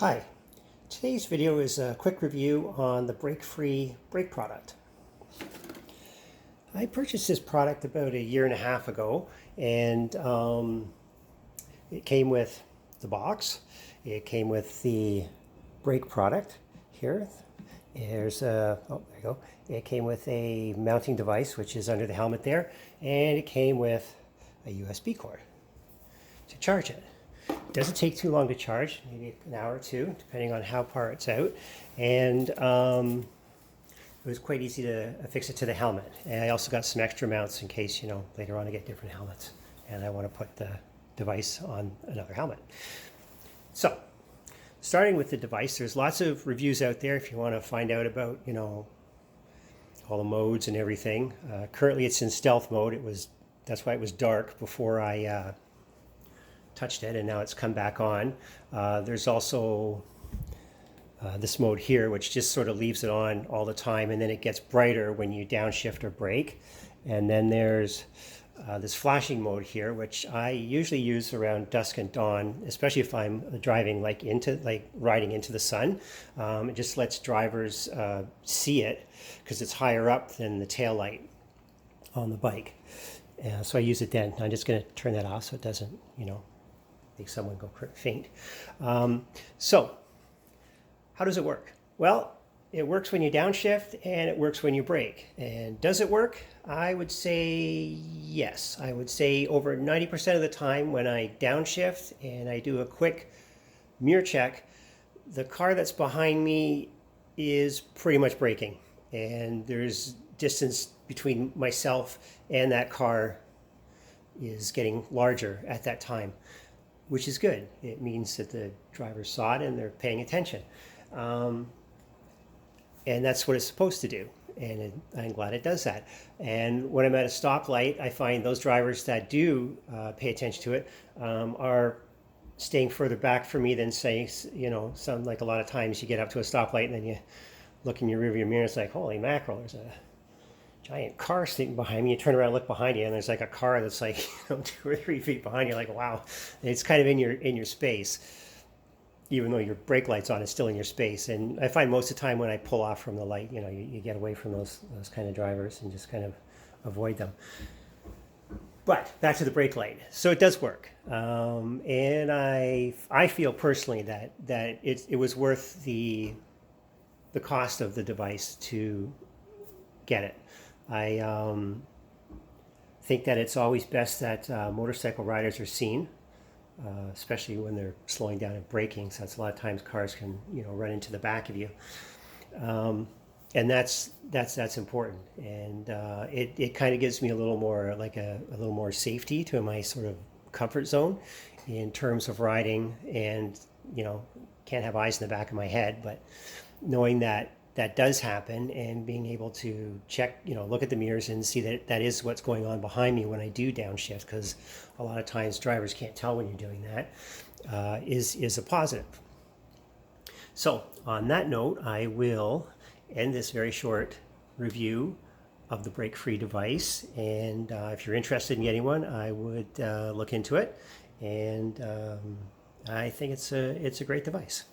Hi, today's video is a quick review on the brake-free brake product. I purchased this product about 1.5 years ago, and it came with the box. It came with the brake product here. There's a, oh, there you go. It came with a mounting device, which is under the helmet there, and it came with a USB cord to charge it. It doesn't take too long to charge, maybe an hour or two, depending on how far it's out. And it was quite easy to affix it to the helmet. And I also got some extra mounts in case, later on I get different helmets and I want to put the device on another helmet. So, starting with the device, there's lots of reviews out there if you want to find out about, all the modes and everything. Currently it's in stealth mode. That's why it was dark before I touched it, and now it's come back on. There's also this mode here, which just sort of leaves it on all the time, and then it gets brighter when you downshift or brake. And then there's this flashing mode here, which I usually use around dusk and dawn, especially if I'm driving riding into the sun. It just lets drivers see it because it's higher up than the tail light on the bike. So I use it then. I'm just going to turn that off so it doesn't, make someone go faint. So how does it work? Well, it works when you downshift and it works when you brake. And does it work? I would say yes. I would say over 90% of the time when I downshift and I do a quick mirror check, the car that's behind me is pretty much braking. And there's distance between myself and that car is getting larger at that time, which is good. It means that the driver saw it and they're paying attention. And that's what it's supposed to do. And I'm glad it does that. And when I'm at a stoplight, I find those drivers that do pay attention to it are staying further back from me than, say, like a lot of times you get up to a stoplight and then you look in your rearview mirror, it's like, holy mackerel, there's a giant car sitting behind me. You turn around, look behind you, and there's like a car that's like 2 or 3 feet behind you. Like, wow, and it's kind of in your space, even though your brake light's on. It's still in your space. And I find most of the time when I pull off from the light, you get away from those kind of drivers and just kind of avoid them. But back to the brake light. So it does work, and I feel personally that it was worth the cost of the device to get it. I think that it's always best that motorcycle riders are seen, especially when they're slowing down and braking. So that's a lot of times cars can run into the back of you, and that's important. And it kind of gives me a little more a little more safety to my sort of comfort zone in terms of riding. And can't have eyes in the back of my head, but knowing that does happen and being able to check, look at the mirrors and see that that is what's going on behind me when I do downshift, because a lot of times drivers can't tell when you're doing that, is a positive. So on that note, I will end this very short review of the brake-free device. And if you're interested in getting one, I would look into it. And I think it's a great device.